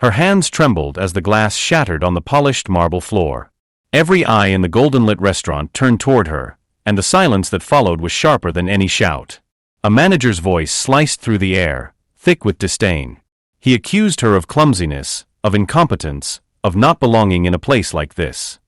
Her hands trembled as the glass shattered on the polished marble floor. Every eye in the golden-lit restaurant turned toward her, and the silence that followed was sharper than any shout. A manager's voice sliced through the air, thick with disdain. He accused her of clumsiness, of incompetence, of not belonging in a place like this.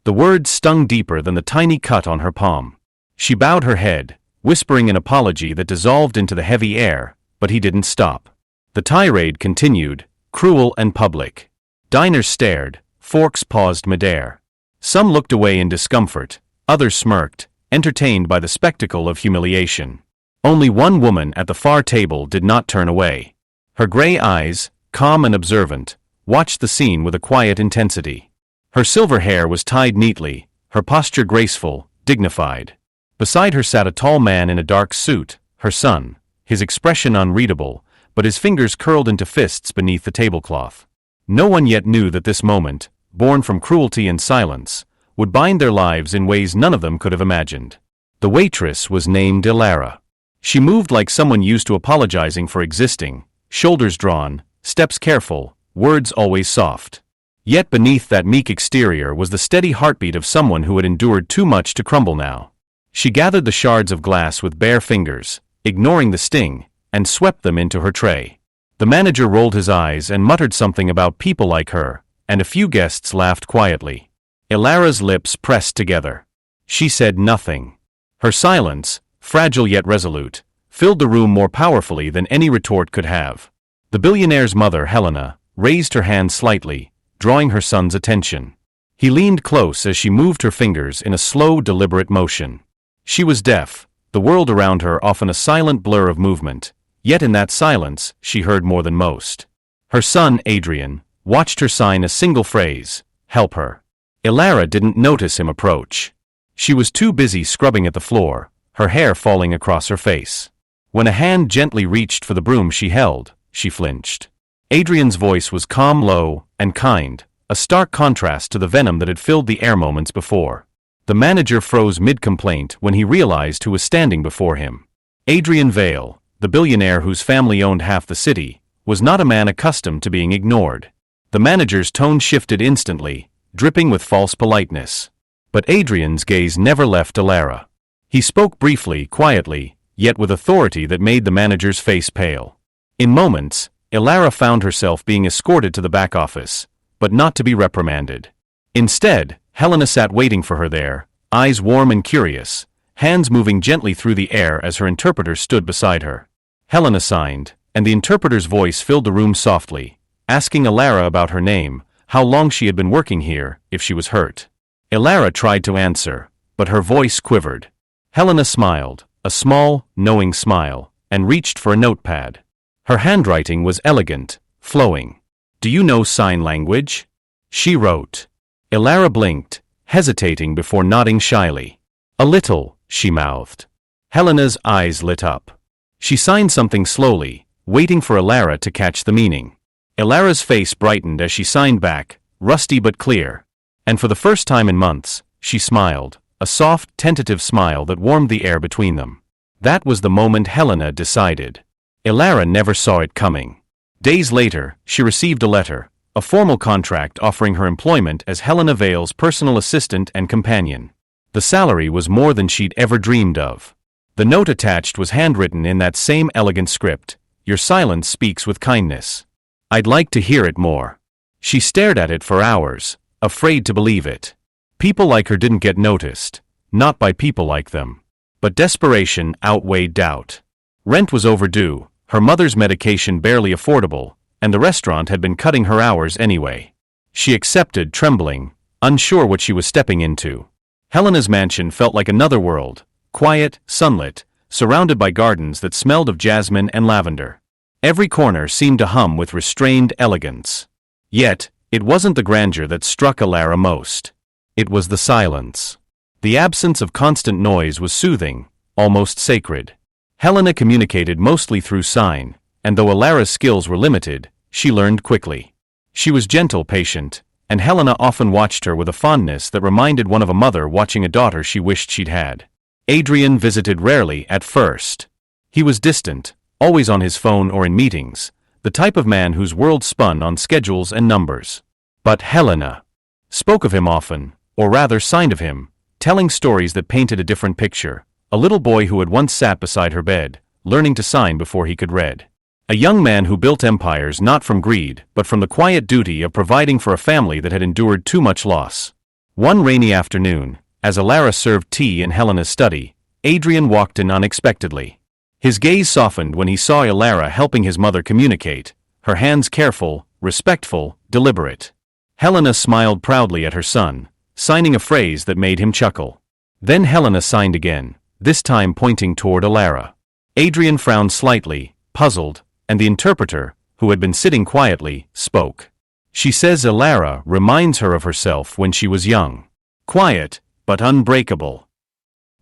The words stung deeper than the tiny cut on her palm. She bowed her head, whispering an apology that dissolved into the heavy air, but he didn't stop. The tirade continued, cruel and public. Diners stared, forks paused midair. Some looked away in discomfort, others smirked, entertained by the spectacle of humiliation. Only one woman at the far table did not turn away. Her gray eyes, calm and observant, watched the scene with a quiet intensity. Her silver hair was tied neatly, her posture graceful, dignified. Beside her sat a tall man in a dark suit, her son, his expression unreadable, but his fingers curled into fists beneath the tablecloth. No one yet knew that this moment, born from cruelty and silence, would bind their lives in ways none of them could have imagined. The waitress was named Ilara. She moved like someone used to apologizing for existing, shoulders drawn, steps careful, words always soft. Yet beneath that meek exterior was the steady heartbeat of someone who had endured too much to crumble now. She gathered the shards of glass with bare fingers, ignoring the sting, and swept them into her tray. The manager rolled his eyes and muttered something about people like her, and a few guests laughed quietly. Ilara's lips pressed together. She said nothing. Her silence, fragile yet resolute, filled the room more powerfully than any retort could have. The billionaire's mother, Helena, raised her hand slightly, drawing her son's attention. He leaned close as she moved her fingers in a slow, deliberate motion. She was deaf, the world around her often a silent blur of movement, yet in that silence she heard more than most. Her son, Adrian, watched her sign a single phrase, "Help her." Ilara didn't notice him approach. She was too busy scrubbing at the floor, her hair falling across her face. When a hand gently reached for the broom she held, she flinched. Adrian's voice was calm, low, and kind, a stark contrast to the venom that had filled the air moments before. The manager froze mid-complaint when he realized who was standing before him. Adrian Vale, the billionaire whose family owned half the city, was not a man accustomed to being ignored. The manager's tone shifted instantly, dripping with false politeness. But Adrian's gaze never left Ilara. He spoke briefly, quietly, yet with authority that made the manager's face pale. In moments, Ilara found herself being escorted to the back office, but not to be reprimanded. Instead, Helena sat waiting for her there, eyes warm and curious, hands moving gently through the air as her interpreter stood beside her. Helena signed, and the interpreter's voice filled the room softly, asking Ilara about her name, how long she had been working here, if she was hurt. Ilara tried to answer, but her voice quivered. Helena smiled, a small, knowing smile, and reached for a notepad. Her handwriting was elegant, flowing. "Do you know sign language?" she wrote. Ilara blinked, hesitating before nodding shyly. "A little," she mouthed. Helena's eyes lit up. She signed something slowly, waiting for Ilara to catch the meaning. Ilara's face brightened as she signed back, rusty but clear. And for the first time in months, she smiled, a soft, tentative smile that warmed the air between them. That was the moment Helena decided. Ilara never saw it coming. Days later, she received a letter, a formal contract offering her employment as Helena Vale's personal assistant and companion. The salary was more than she'd ever dreamed of. The note attached was handwritten in that same elegant script, "Your silence speaks with kindness. I'd like to hear it more." She stared at it for hours, afraid to believe it. People like her didn't get noticed, not by people like them. But desperation outweighed doubt. Rent was overdue, her mother's medication barely affordable, and the restaurant had been cutting her hours anyway. She accepted, trembling, unsure what she was stepping into. Helena's mansion felt like another world, quiet, sunlit, surrounded by gardens that smelled of jasmine and lavender. Every corner seemed to hum with restrained elegance. Yet, it wasn't the grandeur that struck Ilara most. It was the silence. The absence of constant noise was soothing, almost sacred. Helena communicated mostly through sign, and though Ilara's skills were limited, she learned quickly. She was gentle, patient, and Helena often watched her with a fondness that reminded one of a mother watching a daughter she wished she'd had. Adrian visited rarely at first. He was distant, always on his phone or in meetings, the type of man whose world spun on schedules and numbers. But Helena spoke of him often, or rather signed of him, telling stories that painted a different picture. A little boy who had once sat beside her bed, learning to sign before he could read. A young man who built empires not from greed, but from the quiet duty of providing for a family that had endured too much loss. One rainy afternoon, as Alara served tea in Helena's study, Adrian walked in unexpectedly. His gaze softened when he saw Alara helping his mother communicate, her hands careful, respectful, deliberate. Helena smiled proudly at her son, signing a phrase that made him chuckle. Then Helena signed again, this time pointing toward Alara. Adrian frowned slightly, puzzled, and the interpreter, who had been sitting quietly, spoke. She says Alara reminds her of herself when she was young. Quiet, but unbreakable.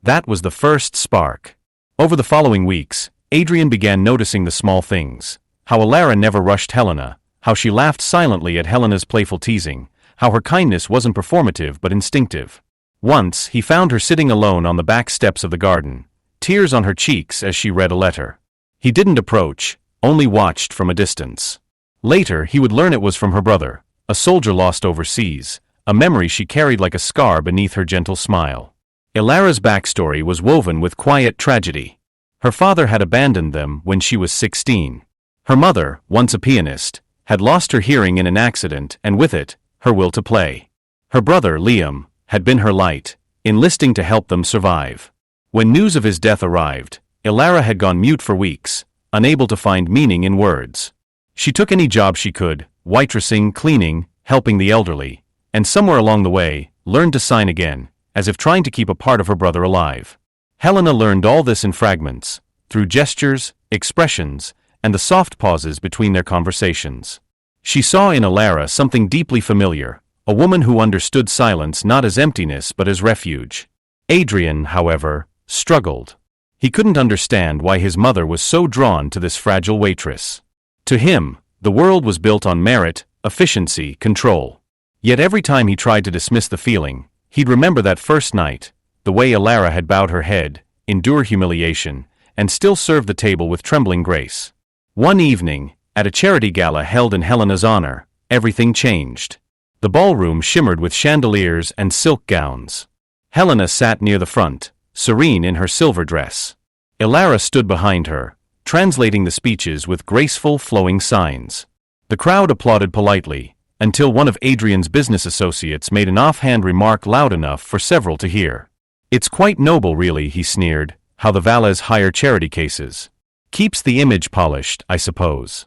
That was the first spark. Over the following weeks, Adrian began noticing the small things. How Alara never rushed Helena, how she laughed silently at Helena's playful teasing, how her kindness wasn't performative but instinctive. Once, he found her sitting alone on the back steps of the garden, tears on her cheeks as she read a letter. He didn't approach, only watched from a distance. Later, he would learn it was from her brother, a soldier lost overseas, a memory she carried like a scar beneath her gentle smile. Alara's backstory was woven with quiet tragedy. Her father had abandoned them when she was 16. Her mother, once a pianist, had lost her hearing in an accident and with it, her will to play. Her brother, Liam, had been her light, enlisting to help them survive. When news of his death arrived, Alara had gone mute for weeks, unable to find meaning in words. She took any job she could, waitressing, cleaning, helping the elderly, and somewhere along the way, learned to sign again, as if trying to keep a part of her brother alive. Helena learned all this in fragments, through gestures, expressions, and the soft pauses between their conversations. She saw in Alara something deeply familiar, a woman who understood silence not as emptiness but as refuge. Adrian, however, struggled. He couldn't understand why his mother was so drawn to this fragile waitress. To him, the world was built on merit, efficiency, control. Yet every time he tried to dismiss the feeling, he'd remember that first night, the way Alara had bowed her head, endure humiliation, and still serve the table with trembling grace. One evening, at a charity gala held in Helena's honor, everything changed. The ballroom shimmered with chandeliers and silk gowns. Helena sat near the front, serene in her silver dress. Alara stood behind her, translating the speeches with graceful, flowing signs. The crowd applauded politely, until one of Adrian's business associates made an offhand remark loud enough for several to hear. "It's quite noble, really," he sneered, "how the valets hire charity cases. Keeps the image polished, I suppose."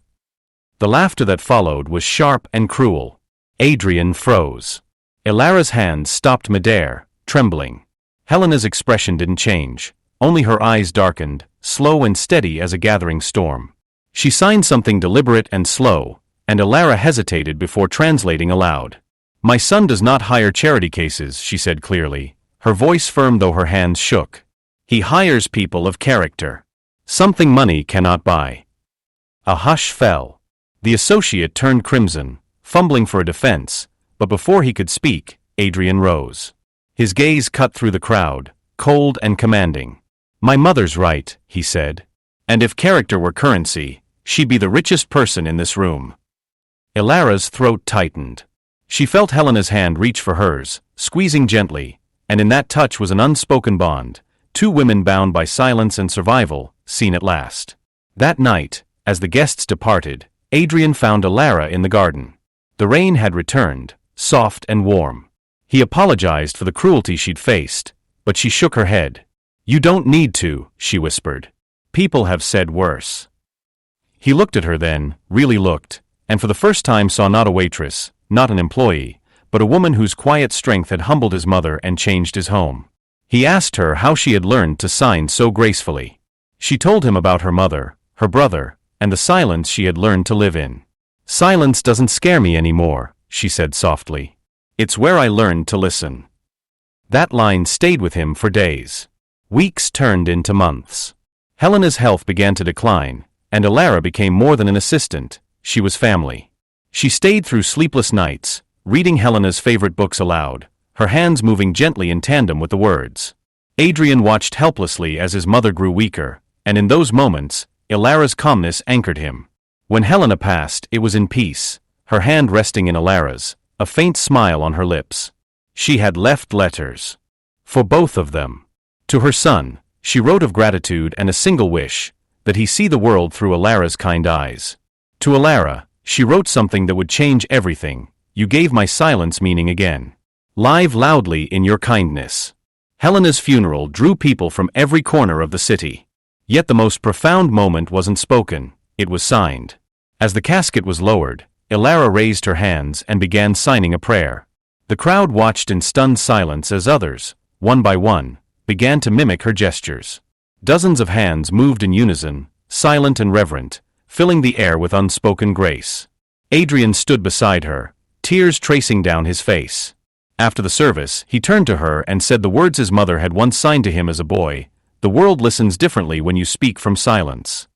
The laughter that followed was sharp and cruel. Adrian froze. Alara's hands stopped midair, trembling. Helena's expression didn't change, only her eyes darkened, slow and steady as a gathering storm. She signed something deliberate and slow, and Alara hesitated before translating aloud. "My son does not hire charity cases," she said clearly, her voice firm though her hands shook. "He hires people of character. Something money cannot buy." A hush fell. The associate turned crimson, fumbling for a defense, but before he could speak, Adrian rose. His gaze cut through the crowd, cold and commanding. "My mother's right," he said. "And if character were currency, she'd be the richest person in this room." Alara's throat tightened. She felt Helena's hand reach for hers, squeezing gently, and in that touch was an unspoken bond, two women bound by silence and survival, seen at last. That night, as the guests departed, Adrian found Alara in the garden. The rain had returned, soft and warm. He apologized for the cruelty she'd faced, but she shook her head. "You don't need to," she whispered. "People have said worse." He looked at her then, really looked, and for the first time saw not a waitress, not an employee, but a woman whose quiet strength had humbled his mother and changed his home. He asked her how she had learned to sign so gracefully. She told him about her mother, her brother, and the silence she had learned to live in. "Silence doesn't scare me anymore," she said softly. "It's where I learned to listen." That line stayed with him for days. Weeks turned into months. Helena's health began to decline, and Alara became more than an assistant, she was family. She stayed through sleepless nights, reading Helena's favorite books aloud, her hands moving gently in tandem with the words. Adrian watched helplessly as his mother grew weaker, and in those moments, Alara's calmness anchored him. When Helena passed, it was in peace, her hand resting in Alara's, a faint smile on her lips. She had left letters. For both of them. To her son, she wrote of gratitude and a single wish, that he see the world through Alara's kind eyes. To Alara, she wrote something that would change everything: you gave my silence meaning again. Live loudly in your kindness. Helena's funeral drew people from every corner of the city. Yet the most profound moment wasn't spoken, it was signed. As the casket was lowered, Alara raised her hands and began signing a prayer. The crowd watched in stunned silence as others, one by one, began to mimic her gestures. Dozens of hands moved in unison, silent and reverent, filling the air with unspoken grace. Adrian stood beside her, tears tracing down his face. After the service, he turned to her and said the words his mother had once signed to him as a boy: "The world listens differently when you speak from silence."